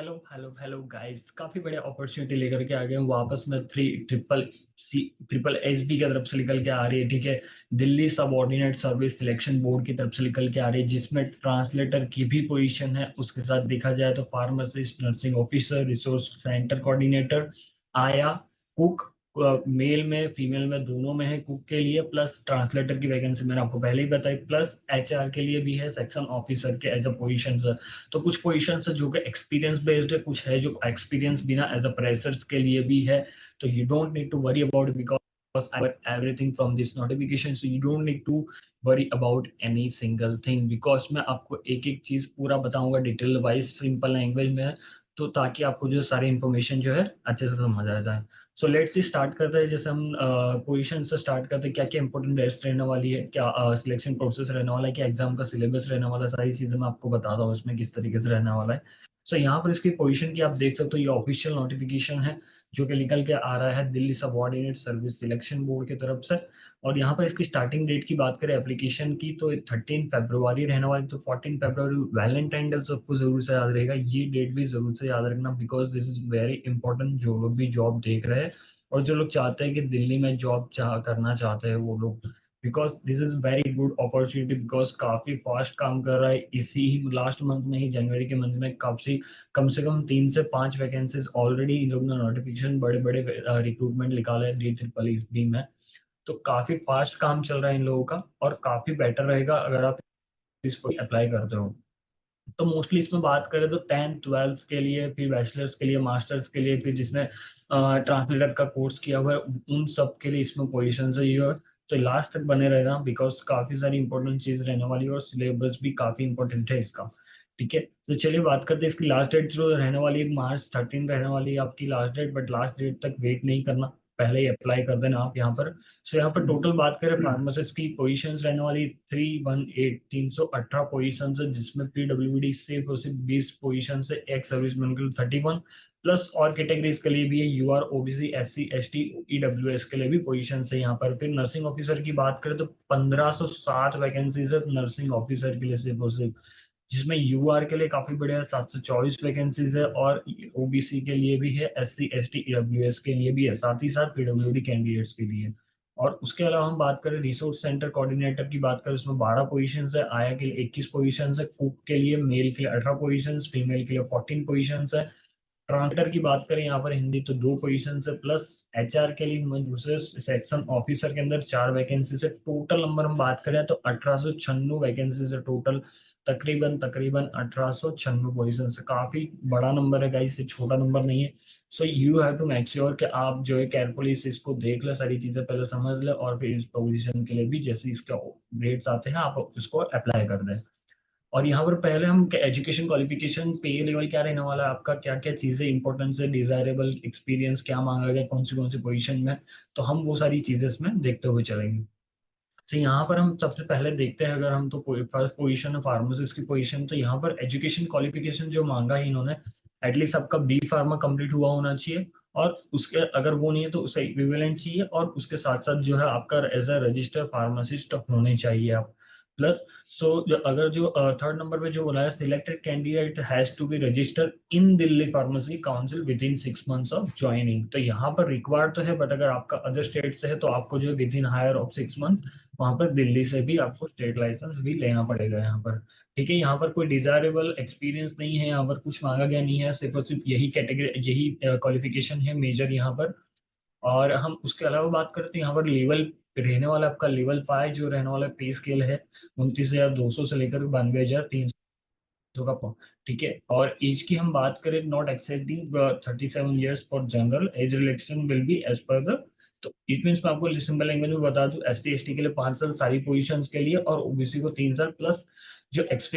Hello guys, काफी बड़े opportunity लेकर के आ गए हैं वापस में। ट्रिपल एस बी की तरफ से निकल के आ रही है, ठीक है। Delhi subordinate service selection board की तरफ से निकल के आ रही है, जिसमें ट्रांसलेटर की भी पोजीशन है। उसके साथ देखा जाए तो pharmacist, nursing officer, resource centre coordinator, आया, कुक, मेल में फीमेल में दोनों में है कुक के लिए, प्लस ट्रांसलेटर की वैकेंसी मैंने आपको पहले ही बताई, प्लस एचआर के लिए भी है सेक्शन ऑफिसर के एज अ पोजीशन। तो कुछ पोजीशन है जो कि एक्सपीरियंस बेस्ड है, कुछ है जो एक्सपीरियंस बिना एज अ प्रेशर्स के लिए भी है। तो you don't need to worry about, because I got everything from this notification, so you don't need to worry about any single thing, because मैं आपको एक एक चीज पूरा बताऊंगा डिटेल वाइज सिंपल लैंग्वेज में, तो ताकि आपको जो सारी इंफॉर्मेशन जो है अच्छे से समझ आ जाए। सो लेट्स स्टार्ट करते हैं। जैसे हम पोजीशन से स्टार्ट करते हैं, क्या क्या इंपॉर्टेंट डेट्स रहने वाली है, क्या सिलेक्शन प्रोसेस रहने वाला है, क्या एग्जाम का सिलेबस रहने वाला है, सारी चीजें मैं आपको बताता हूँ इसमें किस तरीके से रहने वाला है। सो यहाँ पर इसकी पोजीशन की आप देख सकते हो, ये ऑफिशियल नोटिफिकेशन है जो कि निकल के आ रहा है Delhi subordinate service selection board की तरफ से। और यहाँ पर इसकी स्टार्टिंग डेट की बात करें एप्लीकेशन की, तो 13 फरवरी रहने वाली। तो 14 फरवरी वैलेंटाइन डे सबको जरूर से याद रहेगा, ये डेट भी जरूर से याद रखना, because this is very important. जो लोग भी जॉब देख रहे हैं और जो लोग चाहते हैं कि दिल्ली में जॉब करना चाहते हैं वो लोग, because this is very good opportunity, because काफी फास्ट काम कर रहा है। इसी ही लास्ट मंथ में ही, जनवरी के मंथ में, काफी कम से कम 3 से 5 वैकेंसीज ऑलरेडी इन लोगों ने नोटिफिकेशन बड़े बड़े रिक्रूटमेंट निकाले हैं डी ट्रिपल ई बी में। तो काफी फास्ट काम चल रहा है इन लोगों का, और काफी बेटर रहेगा अगर आप इसको अप्लाई करते हो। तो मोस्टली इसमें बात करें तो 10th 12th के लिए, फिर बैचलर्स के लिए, मास्टर्स के लिए, फिर जिसने ट्रांसलेटर का कोर्स किया हुआ है, उन सब के लिए इसमें पोजीशन है ये। तो लास्ट तक बने रहना, बिकॉज काफी सारी इंपॉर्टेंट चीज रहने वाली है और सिलेबस भी काफी इंपॉर्टेंट है इसका। ठीक है, तो चलिए बात करते हैं इसकी लास्ट डेट जो रहने वाली है, March 13 रहने वाली है आपकी last date. But last date तक वेट नहीं करना, पहले ही अप्लाई कर देना आप यहाँ पर। सो यहाँ पर टोटल बात करें फार्मासिस्ट की पोजीशंस रहने वाली 318 पोजीशंस है, जिसमें पीडब्ल्यूडी सिर्फ और सिर्फ 20 पोजीशन है, एक्स सर्विसमैन के लिए 31, प्लस और कैटेगरीज के लिए भी है, UR, OBC, SC, ST, EWS के लिए भी पोजीशन है यहाँ पर। फिर नर्सिंग ऑफिसर की बात करें तो 1560 वैकेंसीज है नर्सिंग ऑफिसर के लिए सिर्फ और सिर्फ, जिसमें यूआर के लिए काफी बढ़िया 724 वैकेंसीज है, और ओबीसी के लिए भी है, एससी, एसटी, ईडब्ल्यूएस के लिए भी है, साथ ही साथ पीडब्ल्यूडी कैंडिडेट्स के लिए। और उसके अलावा हम बात करें रिसोर्स सेंटर कोऑर्डिनेटर की बात करें, उसमें 12 पोजीशन है, आया के लिए 21 पोजीशन है, कुक के लिए मेल के लिए 18 पोजीशन, फीमेल के लिए 14 पोजीशन है। ट्रांसलेटर की बात करें यहाँ पर हिंदी तो 2 पोजीशन है, प्लस एचआर के लिए हम दूसरे सेक्शन ऑफिसर के अंदर 4 वैकेंसी है। टोटल नंबर हम बात करें तो 1896 वैकेंसी है टोटल, तकरीबन तकरीबन 1896 पोजीशन है। काफी बड़ा नंबर है गाइस, ये छोटा नंबर नहीं है। So you have to make sure कि आप जो है केयरफुली इसको देख ले, सारी चीजें पहले समझ ले, और फिर इस पोजीशन के लिए भी जैसे इसका रेट्स आते हैं आप उसको अप्लाई कर दें। और यहाँ पर पहले हम एजुकेशन क्वालिफिकेशन, पे लेवल क्या रहने वाला है आपका, क्या क्या चीजें इंपॉर्टेंस है, डिजायरेबल एक्सपीरियंस क्या मांगा गया कौन सी पोजीशन में, तो हम वो सारी चीजें इसमें देखते हुए चलेंगे। तो यहाँ पर हम सबसे पहले देखते हैं, अगर हम तो फर्स्ट पोजीशन है फार्मासिस्ट की पोजीशन, तो यहाँ पर एजुकेशन क्वालिफिकेशन जो मांगा है इन्होंने, एटलीस्ट आपका बी फार्मा कंप्लीट हुआ होना चाहिए, और उसके अगर वो नहीं है तो उसका इक्विवेलेंट चाहिए, और उसके साथ साथ जो है आपका एज अ रजिस्टर्ड फार्मासिस्ट होने चाहिए आप। प्लस सो अगर जो थर्ड नंबर पे जो बोला है, selected candidate has to be registered in Delhi pharmacy council within 6 months of joining. तो यहाँ पर रिक्वायर्ड तो है, बट अगर आपका अदर स्टेट से है तो आपको जो है within hire of 6 month वहां पर दिल्ली से भी आपको स्टेट लाइसेंस भी लेना पड़ेगा यहाँ पर। ठीक है, यहाँ पर कोई डिजायरेबल एक्सपीरियंस नहीं है, यहाँ पर कुछ मांगा गया नहीं है, सिर्फ और सिर्फ यही कैटेगरी, यही क्वालिफिकेशन है मेजर यहाँ पर। और हम उसके अलावा बात करें तो यहाँ पर लेवल रहने वाला आपका लेवल 5 जो रहने वाला पे स्केल है, 29,200 से लेकर 92,300 का। ठीक है, और एज की हम बात करें, not excepting 37 years for general age, relaxation will be as per the. तो इट मीन मैं आपको सिंपल लैंग्वेज में बता दूं, एस सी एस टी के लिए 5 साल सारी पोजीशंस के लिए, और ओबीसी को 3 साल, प्लस जो एक्स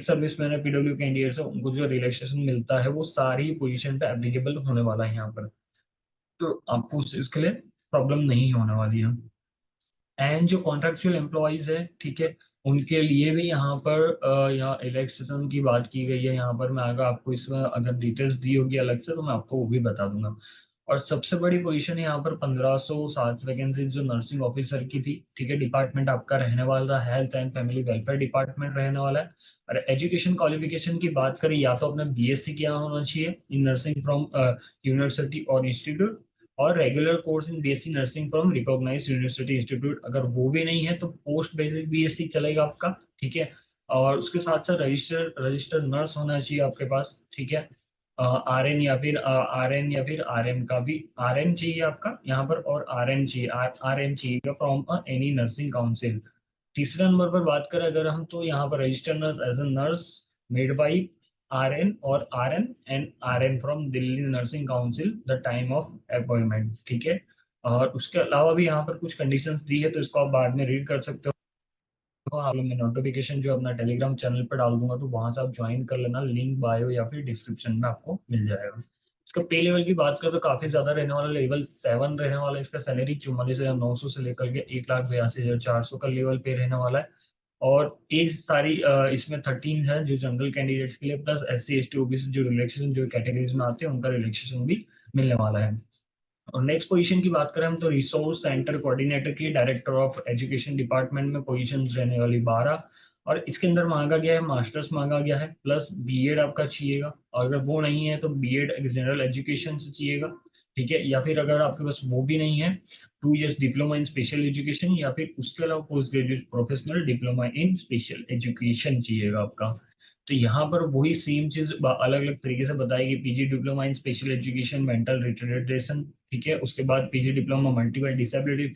सर्विस मैन है, पीडब्ल्यू कैंडिडेट्स है, उनको जो रिलैक्सेशन मिलता है वो सारी पोजीशन पे एप्लीकेबल होने वाला है यहाँ पर। तो आपको इसके लिए प्रॉब्लम नहीं होने वाली है। एंड जो कॉन्ट्रेक्चुअल एम्प्लॉयज है, ठीक है, उनके लिए भी यहाँ पर यहाँ इलेक्ट्रिशियन की बात की गई है। यहाँ पर मैं अगर आपको इसमें अगर डिटेल्स दी होगी अलग से तो मैं आपको वो भी बता दूंगा। और सबसे बड़ी पोजीशन यहाँ पर 1507 वैकेंसी जो नर्सिंग ऑफिसर की थी, ठीक है। डिपार्टमेंट आपका रहने वाला health and family welfare department रहने वाला है। और एजुकेशन क्वालिफिकेशन की बात करें, या तो आपने बीएससी किया होना चाहिए इन नर्सिंग फ्रॉम यूनिवर्सिटी और इंस्टीट्यूट, और regular course in BSc nursing from recognised university institute. अगर वो भी नहीं है तो पोस्ट बेसिक बीएससी चलेगा आपका, ठीक है। और उसके साथ साथ रजिस्टर रजिस्टर्ड नर्स होना चाहिए आपके पास, ठीक है। आरएन या फिर आरएम का भी, आरएन चाहिए आपका यहाँ पर, और आरएन चाहिए, आरएम चाहिए फ्रॉम एनी नर्सिंग काउंसिल। तीसरे नंबर पर बात करें अगर हम, तो यहाँ पर registered nurse as a nurse made by RN और RN and RN from Delhi nursing council the time of appointment, ठीक है। और उसके अलावा भी यहाँ पर कुछ कंडीशंस दी है, तो इसको आप बाद में रीड कर सकते हो। आप लोग मैं नोटिफिकेशन जो अपना टेलीग्राम चैनल पर डाल दूंगा, तो वहां से आप ज्वाइन कर लेना, लिंक बायो या फिर डिस्क्रिप्शन में आपको मिल जाएगा। इसका पे लेवल की बात करें तो काफी ज्यादा रहने वाला, लेवल 7 रहने वाला है। इसका सैलरी 44,900 से लेकर के 1,82,400 का लेवल पे रहने वाला है। और एज सारी इसमें 13 है जो जनरल कैंडिडेट्स के लिए, प्लस SC ST OBC जो रिलैक्सेशन जो कैटेगरीज में आते हैं उनका रिलैक्सेशन भी मिलने वाला है। और नेक्स्ट पोजीशन की बात करें हम, तो रिसोर्स सेंटर कोऑर्डिनेटर की डायरेक्टर ऑफ एजुकेशन डिपार्टमेंट में पोजीशंस रहने वाली 12। और इसके अंदर मांगा गया है मास्टर्स मांगा गया है, प्लस बीएड आपका चाहिएगा, और अगर वो नहीं है तो बीएड जनरल एजुकेशन से चाहिएगा, ठीक है। या फिर अगर आपके पास वो भी नहीं है, 2 years diploma in special education, या फिर उसके अलावा post graduate professional diploma in special education चाहिएगा आपका। तो यहाँ पर वही सेम चीज अलग अलग तरीके से बताएगी, PG diploma in special education mental retardation, ठीक है। उसके बाद PG diploma multiple disability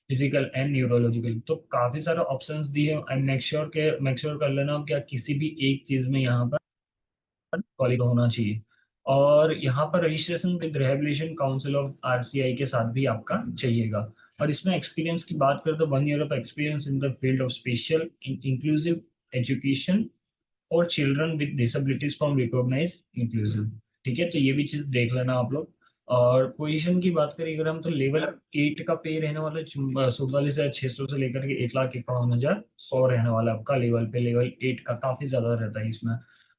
physical and neurological. तो काफी सारे ऑप्शंस दिए, एंड मेक श्योर कर लेना क्या किसी भी एक चीज में यहाँ पर क्वालिफाई होना चाहिए। और यहाँ पर registration with rehabilitation council of RCI के साथ भी आपका चाहिएगा। और इसमें एक्सपीरियंस की बात करें तो 1 year of experience in the field of special inclusive education और children with disabilities from recognize inclusive, ठीक है। तो ये भी चीज देख लेना आप लोग। और पोजीशन की बात करें अगर हम, तो लेवल 8 का पे रहने वाला 44,600 से लेकर के 1,51,100 रहने वाला आपका लेवल पे। लेवल 8 का काफी ज्यादा रहता है इसमें।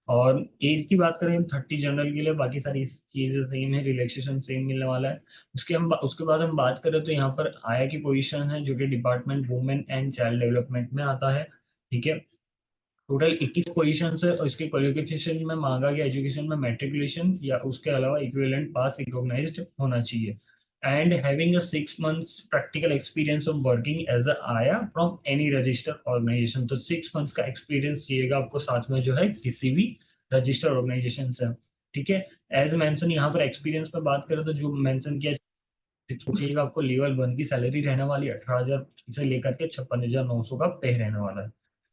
और एज की बात करें 30 जनरल के लिए, बाकी सारी चीजें सेम है, रिलैक्सेशन सेम मिलने वाला है। उसके बाद हम बात करें तो यहाँ पर आया की पोजीशन है जो कि department women and child development में आता है, ठीक है। टोटल 21 पोजीशन है, और इसके क्वालिफिकेशन में मांगा गया एजुकेशन में मैट्रिकुलेशन या उसके अलावा इक्विवेलेंट पास रिकॉग्नाइज्ड होना चाहिए, and having a 6 months practical experience of working as a आया फ्रॉम एनी रजिस्टर्ड ऑर्गेनाइजेशन। तो 6 मंथ्स का एक्सपीरियंस चाहिएगा आपको, साथ में जो है किसी भी रजिस्टर्ड ऑर्गेनाइजेशन से, ठीक है। एज मेंशन यहाँ पर एक्सपीरियंस पर बात करें तो जो मेंशन किया चाहिएगा आपको, लेवल 1 की सैलरी रहने वाली 18,000 से लेकर के 56,900 का पे रहने वाला है,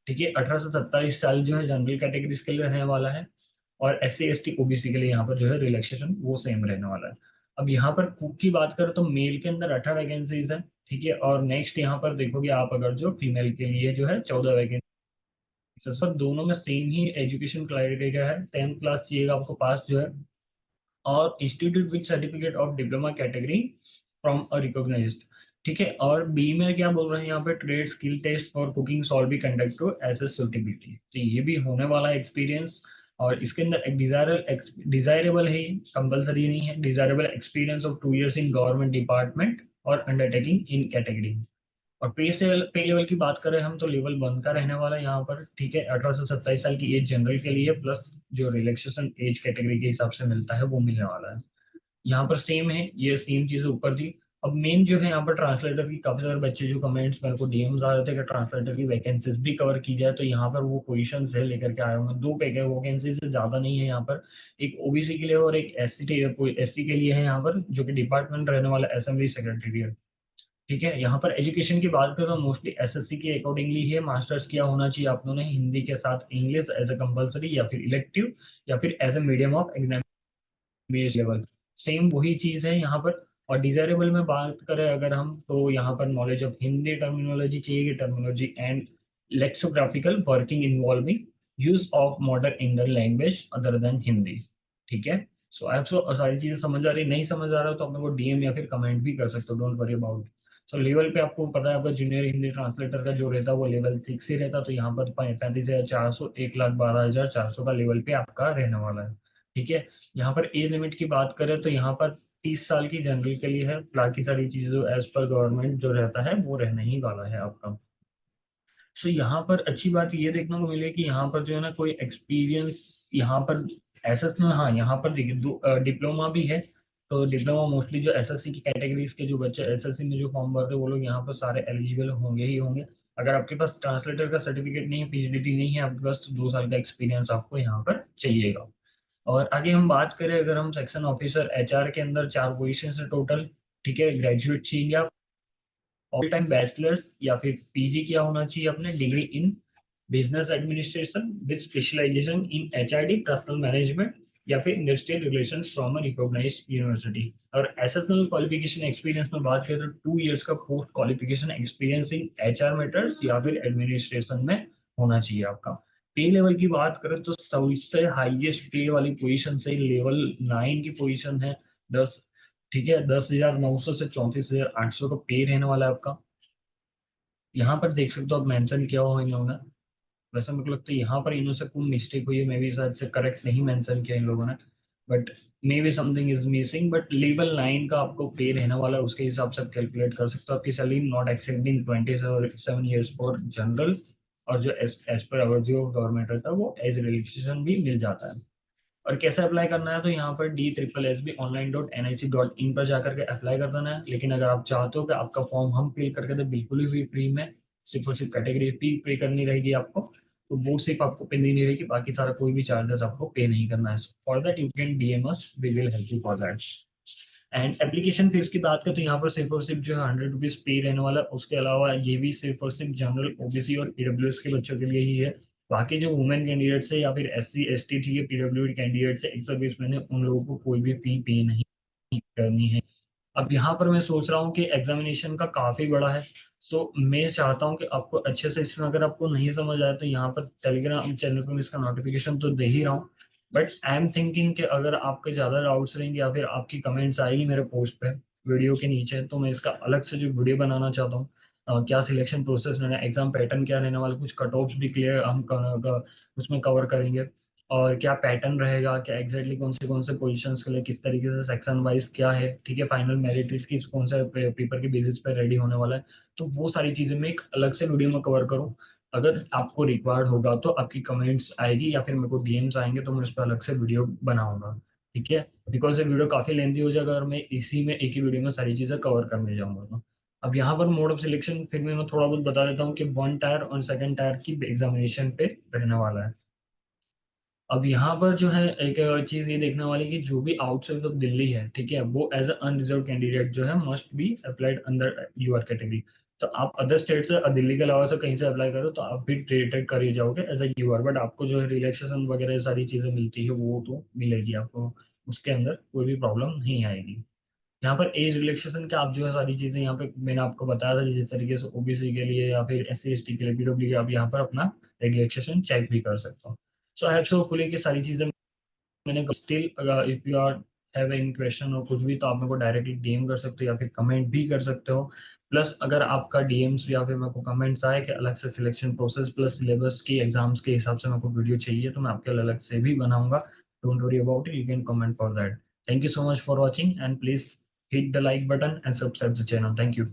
ठीक है। 18 से 27 साल जो है जनरल कैटेगरीज के लिए रहने वाला है, और SC ST OBC के लिए यहाँ पर जो है रिलैक्सेशन वो सेम रहने वाला है। अब यहाँ पर कुक की बात करें तो मेल के अंदर 18 वैकेंसीज है, ठीक है। और नेक्स्ट यहाँ पर देखोगे आप, अगर जो फीमेल के लिए जो है 14 वैकेंसीज। सर दोनों में सेम ही एजुकेशन क्राइटेरिया है, 10th क्लास चाहिएगा आपको पास जो है, और institute with certificate of diploma category from a recognised, ठीक है। और बी में क्या बोल रहे हैं यहाँ पे, trade skill test for cooking shall be conduct to assess suitability, तो ये भी होने वाला एक्सपीरियंस। और इसके अंदर एक डिजायरेबल है, कंपलसरी नहीं है, desirable experience of 2 years in government department और अंडरटेकिंग इन कैटेगरी। और पे लेवल की बात करें हम, तो लेवल 1 का रहने वाला है यहाँ पर, ठीक है। 18 से 27 साल की एज जनरल के लिए, प्लस जो रिलैक्सेशन एज कैटेगरी के हिसाब से मिलता है वो मिलने वाला है। यहाँ पर सेम है, ये सेम चीजें ऊपर थी। अब मेन जो है यहाँ पर ट्रांसलेटर की, काफी सारे बच्चे जो कमेंट्स मेरे को डीएम्स आ रहे थे कि ट्रांसलेटर की वैकेंसीज भी कवर की जाए, तो यहाँ पर वो पोजीशंस है लेकर के आए होंगे। 2 वैकेंसी से ज्यादा नहीं है यहाँ पर, एक ओबीसी के लिए और एक एससी के लिए है यहाँ पर, जो कि डिपार्टमेंट रहने वाला असेंबली सेक्रेटेरिएट, ठीक है। यहाँ पर एजुकेशन की बात करें तो मोस्टली एसएससी के अकॉर्डिंगली है, मास्टर्स किया होना चाहिए आप लोगों ने हिंदी के साथ इंग्लिश एज ए कंपलसरी, या फिर इलेक्टिव, या फिर as a medium of examination level, same वही चीज है यहाँ पर। और डिजायरेबल में बात करें अगर हम, तो यहाँ पर नॉलेज ऑफ हिंदी टर्मिनोलॉजी चाहिए, terminology and lexicographical working involving use of modern Indian language other than Hindi, ठीक है। सो आपको सारी चीजें समझ आ रही, नहीं समझ आ रहा हो तो अपने को डीएम या फिर कमेंट भी कर सकते हो, don't worry about. So level पे आपको पता है, आपका जूनियर हिंदी ट्रांसलेटर का जो रहता है वो लेवल 6 ही रहता, तो यहाँ पर 35,400 1,12,400 का लेवल पे आपका रहने वाला है, ठीक है। यहाँ पर एज लिमिट की बात करें तो यहाँ पर 30 साल की जनरल के लिए है, बाकी सारी चीजें जो एज पर गवर्नमेंट जो रहता है वो रहने ही वाला है आपका। सो यहाँ पर अच्छी बात ये देखने को मिले कि यहाँ पर जो है ना कोई एक्सपीरियंस यहाँ पर एसएस में, हाँ यहाँ पर देखिए डिप्लोमा भी है। तो डिप्लोमा मोस्टली जो एसएससी की कैटेगरीज के जो बच्चे एसएससी में जो फॉर्म भरते हैं वो लोग यहाँ पर सारे एलिजिबल होंगे ही होंगे। अगर आपके पास ट्रांसलेटर का सर्टिफिकेट नहीं है, पीएचडी नहीं है आपके पास, तो 2 साल का एक्सपीरियंस आपको यहाँ पर चाहिएगा। और आगे हम बात करें, अगर हम सेक्शन ऑफिसर एचआर के अंदर 4 पोजीशन है टोटल, ठीक है। ग्रेजुएट चाहिए आप, ऑल टाइम बैचलर्स या फिर पीजी किया होना चाहिए अपने, degree in business administration with specialisation in HRD personnel management या फिर industrial relations from a recognised university. और एसएसएल क्वालिफिकेशन एक्सपीरियंस में बात करें तो 2 इयर्स का post qualification experience in HR matters या फिर एडमिनिस्ट्रेशन में होना चाहिए आपका। पे लेवल की बात करें तो सबसे हाईएस्ट पे वाली पोजीशन से लेवल 9 की पोजीशन है 10, ठीक है। 10,900 से 34,800 का पे रहने वाला है आपका। यहाँ पर देख सकते हो आप, मेंशन किया हुआ इन्होंने, वैसे मेरे को लगता है यहाँ पर इन्होंने से कोई मिस्टेक हुई है, मे बी शायद से करेक्ट नहीं मेंशन किया इन लोगों ने, but may be something is missing. But level 9 का आपको पे रहने वाला है, उसके हिसाब से आप कैलकुलेट कर सकते हो। आपकी salary not accepting 27 years for general, और जो एज पर अवर जो गवर्नमेंट रहता है वो एज रिलेक्सेशन भी मिल जाता है। और कैसे अप्लाई करना है, तो यहाँ पर DSSB online.nic.in पर जाकर के अप्लाई कर देना है। लेकिन अगर आप चाहते हो कि आपका फॉर्म हम फिल करके दे बिल्कुल ही फ्री में, सिर्फ और सिर्फ कैटेगरी फी पे करनी रहेगी आपको, तो वो सिर्फ आपको पे देनी रहेगी, बाकी सारा कोई भी चार्जेस आपको पे नहीं करना है। For that you can DM us, we will help you for that. And application fees की बात करें तो यहाँ पर सिर्फ और सिर्फ जो है 100 रुपीज पे रहने वाला है। उसके अलावा ये भी सिर्फ और सिर्फ जनरल, ओबीसी और ईडब्ल्यूएस के बच्चों के लिए ही है। बाकी जो वुमेन कैंडिडेट्स है या फिर SC ST, ठीक है, पीडब्ल्यूडी कैंडिडेट्स है, एक सर्विस मैंने उन लोगों को कोई भी फी पे नहीं करनी है। अब यहाँ पर मैं सोच रहा हूँ कि एग्जामिनेशन का काफी बड़ा है, सो मैं चाहता हूँ कि आपको अच्छे से, इसमें अगर आपको नहीं समझ आया तो यहाँ पर टेलीग्राम चैनल पर मैं इसका नोटिफिकेशन तो दे ही रहा हूँ। बट आई एम थिंकिंग कि अगर आपके ज़्यादा डाउट्स रहेंगे या फिर आपकी कमेंट्स आएगी मेरे पोस्ट पे वीडियो के नीचे, तो मैं इसका अलग से जो वीडियो बनाना चाहता हूँ। क्या सिलेक्शन प्रोसेस रहना है, एग्जाम पैटर्न क्या रहने वाला, कुछ कट ऑफ्स भी क्लियर हम उसमें कवर करेंगे। और क्या पैटर्न रहेगा, क्या एग्जैक्टली कौन से पोजीशंस के लिए किस तरीके से सेक्शन वाइज क्या है, ठीक है, फाइनल मेरिट लिस्ट की कौन से पेपर के बेसिस पे रेडी होने वाला है। तो वो सारी चीज़ें मैं एक अलग से वीडियो में कवर करूँ। अगर आपको रिक्वायर्ड होगा तो आपकी कमेंट्स आएगी या फिर मेरे को DMs आएंगे, तो मैं उस पर अलग से वीडियो बनाऊंगा, ठीक है। बिकॉज ये वीडियो काफ़ी लेंथी हो जाएगा और मैं इसी में एक ही वीडियो में सारी चीज़ें कवर करने जाऊंगा। तो अब यहाँ पर मोड ऑफ सिलेक्शन फिर मैं थोड़ा बहुत बता देता हूँ कि 1 टायर और 2nd टायर की एग्जामिनेशन पे रहने वाला है। अब यहाँ पर जो है एक चीज ये देखने वाली कि जो भी आउटसाइड ऑफ दिल्ली है, ठीक है, वो एज अ अनरिजर्व कैंडिडेट जो है must be applied under UR category. तो आप अदर स्टेट से, दिल्ली के अलावा से कहीं से अप्लाई करो तो आप भी ट्रीटेड कर ही जाओगे एज अ यूआर, बट आपको जो है रिलैक्सेशन वगैरह सारी चीजें मिलती है वो तो मिलेगी आपको, उसके अंदर कोई भी प्रॉब्लम नहीं आएगी। यहाँ पर एज रिलैक्सेशन के आप जो है सारी चीजें यहाँ पे मैंने आपको बताया था, जिस तरीके से ओबीसी के लिए या फिर SC ST के लिए, PWD के, आप यहाँ पर अपना रिलैक्सेशन चेक भी कर सकते हो। सो आई हैव सो फुली की सारी चीजें मैंने still, if you are have any question और कुछ भी, तो आप मेरे को डायरेक्टली DM कर सकते हो या फिर कमेंट भी कर सकते हो। प्लस अगर आपका DMs या फिर मेरे को कमेंट्स आए कि अलग से सिलेक्शन प्रोसेस प्लस सिलेबस की एग्जाम्स के हिसाब से मेरे को वीडियो चाहिए, तो मैं आपके लिए अलग से भी बनाऊंगा। Don't worry about it, you can comment for that. Thank you so much for watching and please hit the like button and subscribe the channel. Thank you.